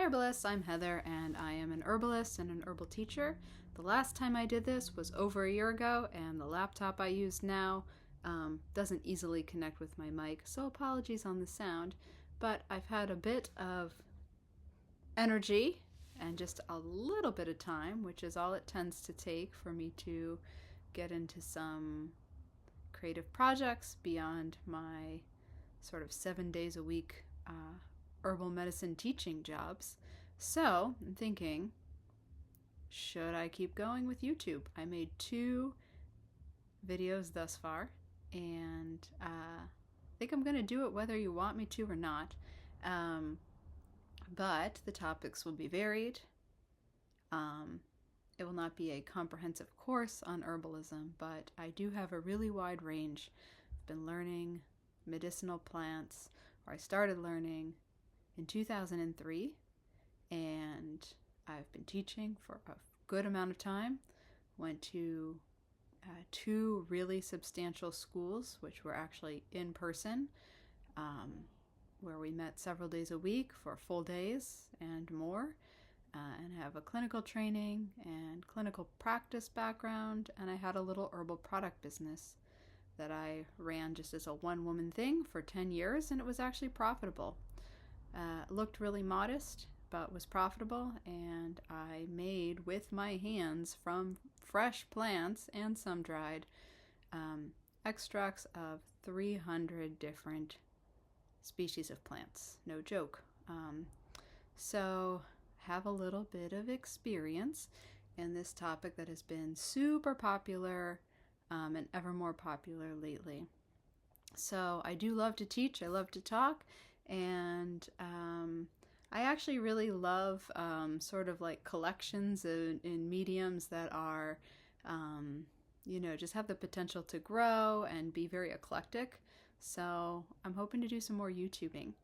Herbalists, I'm Heather, and I am an herbalist and an herbal teacher. The last time I did this was over a year ago, and the laptop I use now doesn't easily connect with my mic, so apologies on the sound, but I've had a bit of energy and just a little bit of time, which is all it tends to take for me to get into some creative projects beyond my sort of 7 days a week herbal medicine teaching jobs. So I'm thinking, should I keep going with YouTube? I made 2 videos thus far, and I think I'm going to do it whether you want me to or not. But the topics will be varied. It will not be a comprehensive course on herbalism, but I do have a really wide range. I've been learning medicinal plants, or I started learning in 2003, and I've been teaching for a good amount of time. Went to 2 really substantial schools, which were actually in person, where we met several days a week for full days and more, and have a clinical training and clinical practice background, and I had a little herbal product business that I ran just as a one-woman thing for 10 years, and it was actually profitable. Looked really modest, but was profitable, and I made with my hands from fresh plants and some dried extracts of 300 different species of plants. No joke. So have a little bit of experience in this topic that has been super popular and ever more popular lately. So I do love to teach, I love to talk, and I actually really love sort of like collections in mediums that are, just have the potential to grow and be very eclectic. So I'm hoping to do some more YouTubing.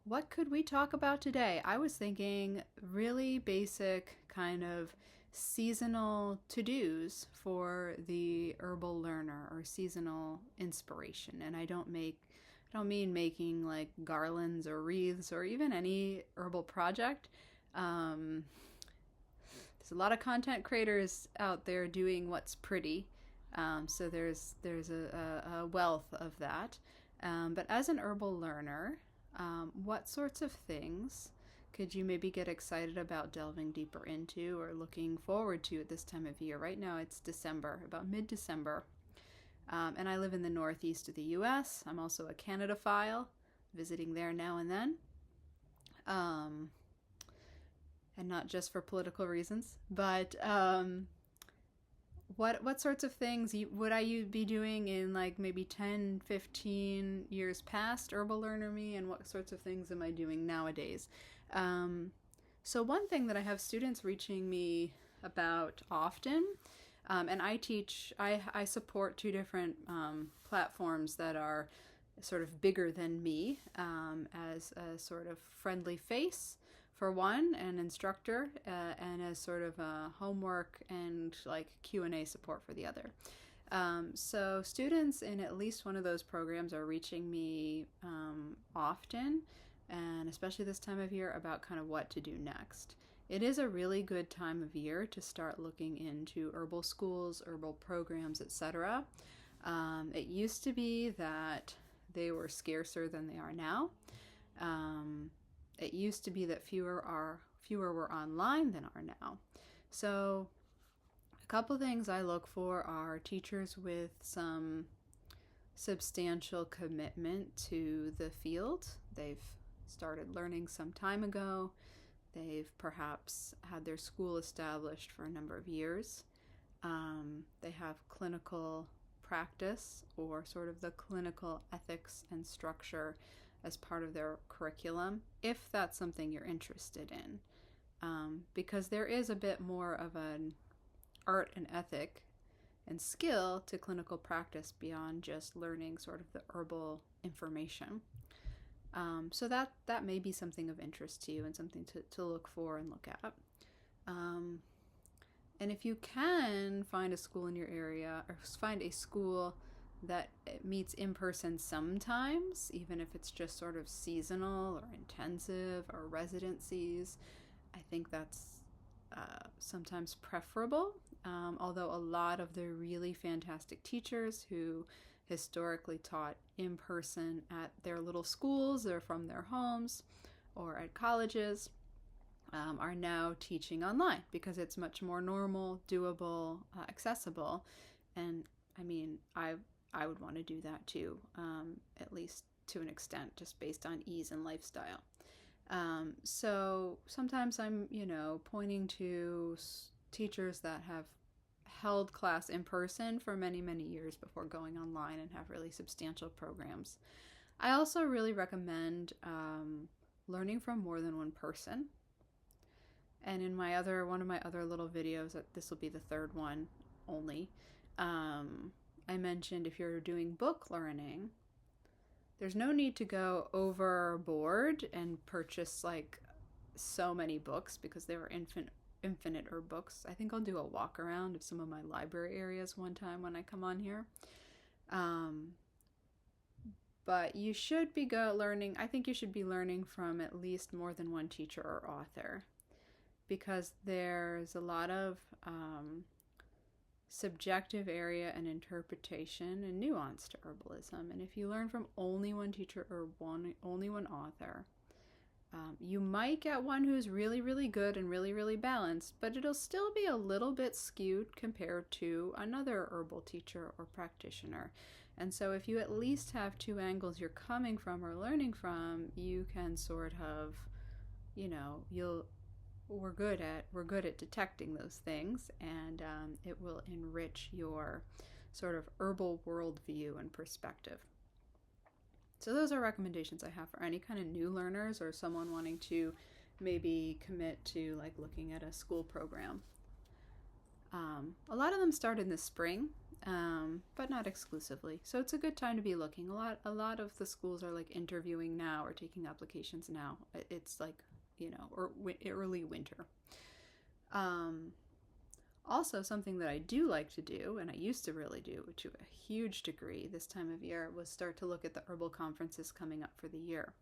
What could we talk about today? I was thinking really basic kind of seasonal to-dos for the herbal learner, or seasonal inspiration. And I don't mean making like garlands or wreaths or even any herbal project. There's a lot of content creators out there doing what's pretty. So there's a wealth of that. But as an herbal learner, what sorts of things could you maybe get excited about delving deeper into or looking forward to at this time of year? Right now it's December, about mid-December. And I live in the northeast of the U.S. I'm also a Canada-phile, visiting there now and then. And not just for political reasons, but what sorts of things would I be doing in like maybe 10, 15 years past herbal learner me, and what sorts of things am I doing nowadays? So one thing that I have students reaching me about often, and I support 2 different platforms that are sort of bigger than me, as a sort of friendly face for one, an instructor, and as sort of a homework and like Q&A support for the other. So students in at least one of those programs are reaching me often, and especially this time of year, about kind of what to do next. It is a really good time of year to start looking into herbal schools, herbal programs, etc. It used to be that they were scarcer than they are now. It used to be that fewer were online than are now. So a couple things I look for are teachers with some substantial commitment to the field. They've started learning some time ago. They've perhaps had their school established for a number of years. They have clinical practice, or sort of the clinical ethics and structure as part of their curriculum, if that's something you're interested in. Because there is a bit more of an art and ethic and skill to clinical practice beyond just learning sort of the herbal information. So that may be something of interest to you and something to look for and look at. And if you can find a school in your area, or find a school that it meets in person sometimes, even if it's just sort of seasonal or intensive or residencies. I think that's sometimes preferable. Although a lot of the really fantastic teachers who historically taught in person at their little schools or from their homes or at colleges are now teaching online because it's much more normal, doable, accessible. And I mean, I would want to do that too, at least to an extent, just based on ease and lifestyle. So sometimes I'm, pointing to teachers that have held class in person for many, many years before going online and have really substantial programs. I also really recommend learning from more than one person. And in one of my other little videos, this will be the third one only, I mentioned if you're doing book learning, there's no need to go overboard and purchase like so many books because there are infinite herb books. I think I'll do a walk around of some of my library areas one time when I come on here. But you should be learning. I think you should be learning from at least more than one teacher or author, because there's a lot of subjective area and interpretation and nuance to herbalism. And if you learn from only one teacher or only one author, you might get one who's really, really good and really, really balanced, but it'll still be a little bit skewed compared to another herbal teacher or practitioner. And so if you at least have two angles you're coming from or learning from, you can sort of, we're good at detecting those things, and it will enrich your sort of herbal worldview and perspective. So those are recommendations I have for any kind of new learners or someone wanting to maybe commit to like looking at a school program. A lot of them start in the spring, but not exclusively. So it's a good time to be looking. A lot of the schools are like interviewing now or taking applications now. It's like, or early winter. Also, something that I do like to do, and I used to really do to a huge degree this time of year, was start to look at the herbal conferences coming up for the year.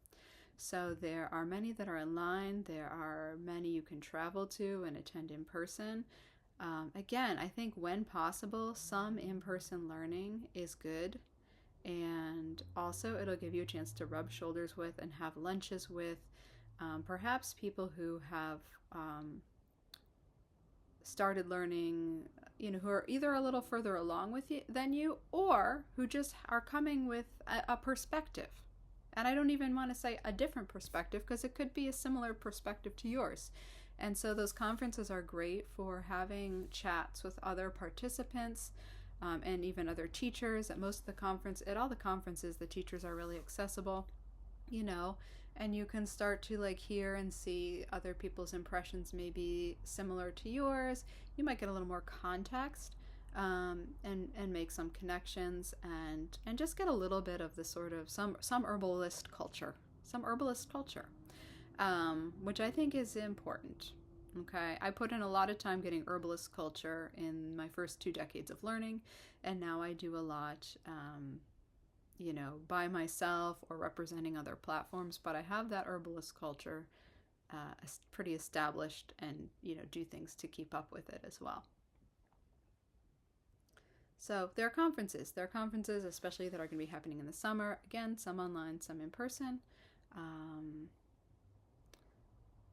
So there are many that are online. There are many you can travel to and attend in person. Again, I think when possible, some in-person learning is good. And also, it'll give you a chance to rub shoulders with and have lunches with perhaps people who have started learning, who are either a little further along with you than you, or who just are coming with a perspective. And I don't even want to say a different perspective, because it could be a similar perspective to yours. And so those conferences are great for having chats with other participants and even other teachers. At all the conferences, the teachers are really accessible, and you can start to like hear and see other people's impressions maybe similar to yours. You might get a little more context and make some connections and just get a little bit of the sort of some herbalist culture, which I think is important. Okay, I put in a lot of time getting herbalist culture in my first 2 decades of learning, and now I do a lot by myself or representing other platforms, but I have that herbalist culture pretty established and, do things to keep up with it as well. So there are conferences, especially that are going to be happening in the summer. Again, some online, some in person.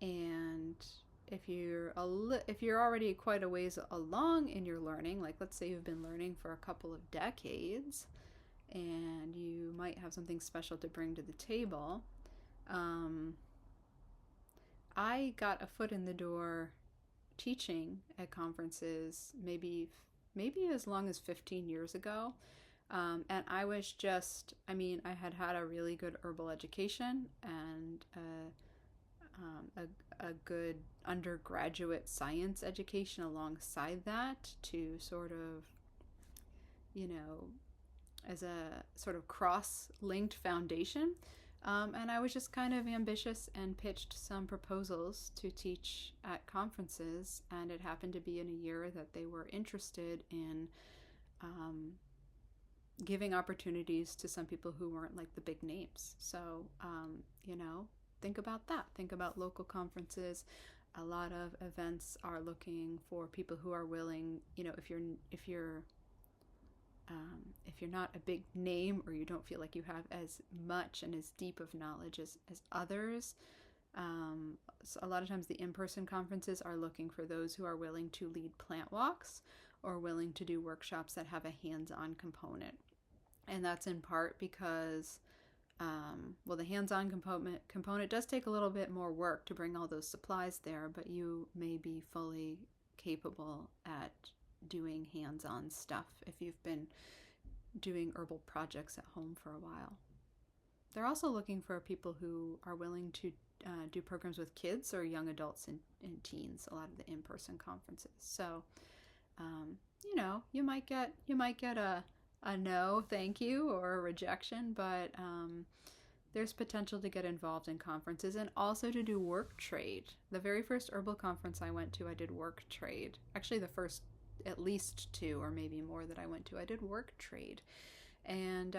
And if you're already quite a ways along in your learning, like let's say you've been learning for a couple of decades, and you might have something special to bring to the table. I got a foot in the door teaching at conferences maybe as long as 15 years ago. And I was I had a really good herbal education and a good undergraduate science education alongside that to sort of, as a sort of cross-linked foundation. And I was just kind of ambitious and pitched some proposals to teach at conferences, and it happened to be in a year that they were interested in, giving opportunities to some people who weren't like the big names. So, think about that. Think about local conferences. A lot of events are looking for people who are willing, if you're not a big name, or you don't feel like you have as much and as deep of knowledge as others, so a lot of times the in-person conferences are looking for those who are willing to lead plant walks or willing to do workshops that have a hands-on component. And that's in part because, the hands-on component does take a little bit more work to bring all those supplies there, but you may be fully capable at doing hands-on stuff if you've been doing herbal projects at home for a while. They're also looking for people who are willing to do programs with kids or young adults and teens, a lot of the in-person conferences. So, you might get a no, thank you, or a rejection, but there's potential to get involved in conferences and also to do work trade. The very first herbal conference I went to, I did work trade. Actually, the first at least 2 or maybe more that I went to, I did work trade. And,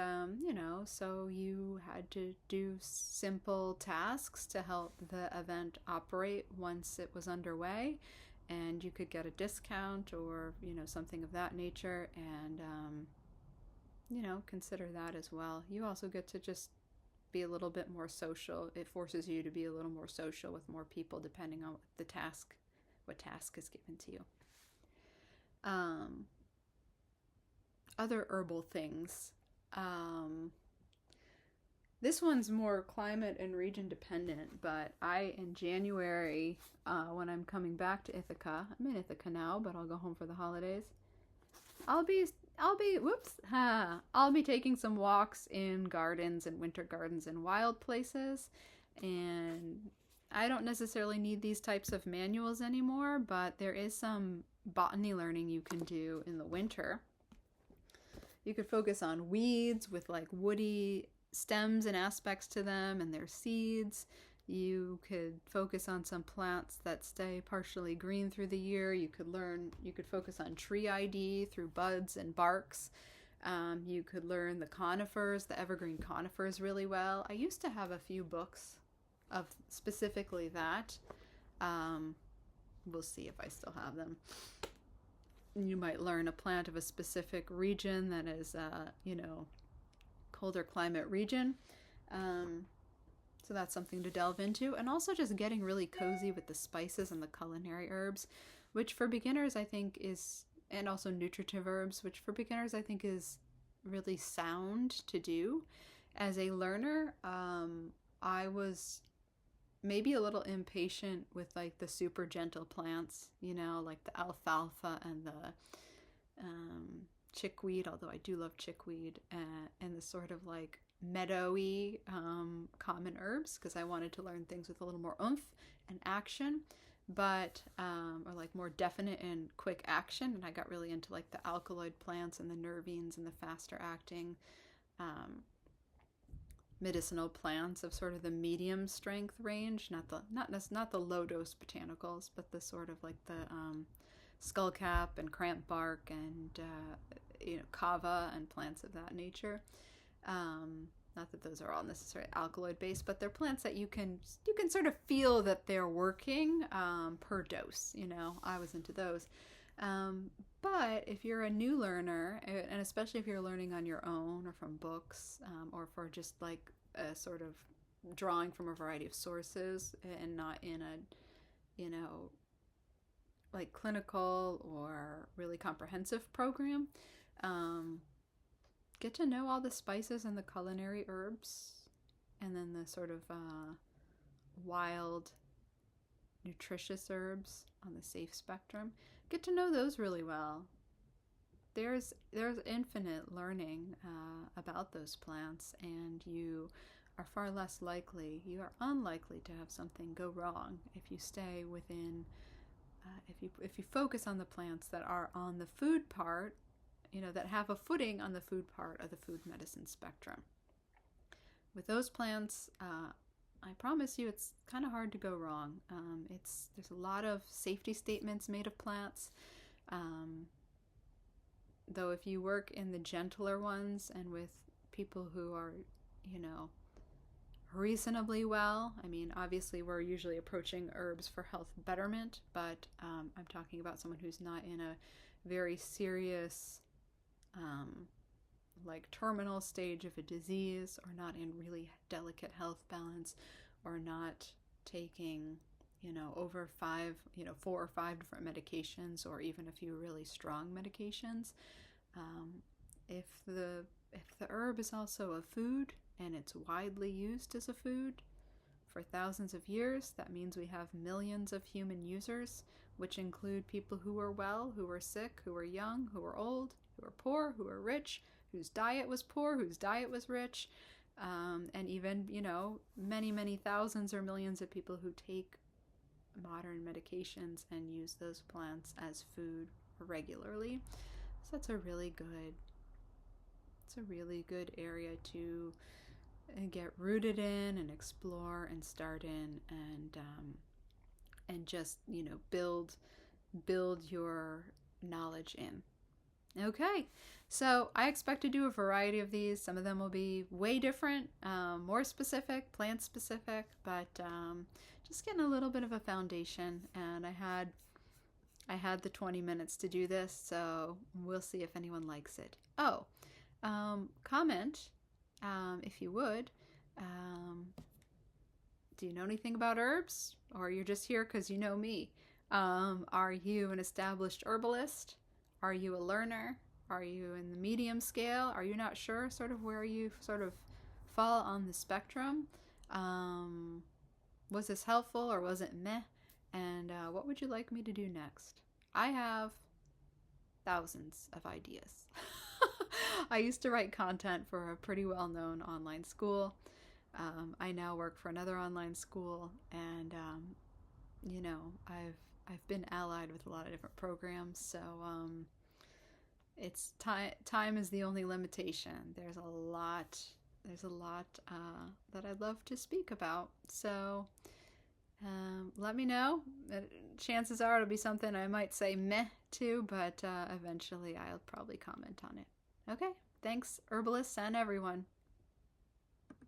so you had to do simple tasks to help the event operate once it was underway. And you could get a discount or, something of that nature. And, consider that as well. You also get to just be a little bit more social. It forces you to be a little more social with more people depending on what task is given to you. Other herbal things. This one's more climate and region dependent, but in January, when I'm coming back to Ithaca, I'm in Ithaca now, but I'll go home for the holidays. I'll be taking some walks in gardens and winter gardens and wild places, and I don't necessarily need these types of manuals anymore, but there is some botany learning you can do in the winter. You could focus on weeds with like woody stems and aspects to them and their seeds. You could focus on some plants that stay partially green through the year. You could focus on tree ID through buds and barks. You could learn the conifers, the evergreen conifers really well. I used to have a few books of specifically that. We'll see if I still have them. You might learn a plant of a specific region that is, colder climate region. So that's something to delve into. And also just getting really cozy with the spices and the culinary herbs, which for beginners I think is, and also nutritive herbs, which for beginners I think is really sound to do. As a learner, I was maybe a little impatient with like the super gentle plants, like the alfalfa and the chickweed, although I do love chickweed, and the sort of like meadowy common herbs, because I wanted to learn things with a little more oomph and action, but or like more definite and quick action. And I got really into like the alkaloid plants and the nervines and the faster acting medicinal plants of sort of the medium strength range, not the low dose botanicals, but the sort of like the skullcap and cramp bark and kava and plants of that nature. Not that those are all necessarily alkaloid based, but they're plants that you can sort of feel that they're working per dose. I was into those. But if you're a new learner, and especially if you're learning on your own or from books, or for just like a sort of drawing from a variety of sources and not in a, like clinical or really comprehensive program, get to know all the spices and the culinary herbs, and then the sort of wild, nutritious herbs on the safe spectrum. Get to know those really well. There's infinite learning about those plants, and you are unlikely to have something go wrong if you stay within, if you focus on the plants that are on the food part, that have a footing on the food part of the food medicine spectrum. With those plants, I promise you it's kind of hard to go wrong. There's a lot of safety statements made of plants. though if you work in the gentler ones and with people who are, reasonably well, I mean, obviously we're usually approaching herbs for health betterment, but I'm talking about someone who's not in a very serious, like terminal stage of a disease, or not in really delicate health balance, or not taking over 4 or 5 different medications, or even a few really strong medications. If the herb is also a food and it's widely used as a food for thousands of years, that means we have millions of human users, which include people who are well, who are sick, who are young, who are old, who are poor, who are rich, whose diet was poor, whose diet was rich, and even, many, many thousands or millions of people who take modern medications and use those plants as food regularly. So that's a really good area to get rooted in and explore and start in, and just build your knowledge in. Okay, so I expect to do a variety of these. Some of them will be way different, more specific, plant specific, but just getting a little bit of a foundation. And I had the 20 minutes to do this, so we'll see if anyone likes it. Oh, comment if you would. Do you know anything about herbs, or you're just here because you know me? Are you an established herbalist? Are you a learner? Are you in the medium scale? Are you not sure sort of where you sort of fall on the spectrum? Was this helpful, or was it meh? And what would you like me to do next? I have thousands of ideas. I used to write content for a pretty well-known online school. I now work for another online school, and I've been allied with a lot of different programs, so it's time is the only limitation. There's a lot that I'd love to speak about. So let me know. Chances are it'll be something I might say meh to, but eventually I'll probably comment on it. Okay, thanks, herbalists and everyone.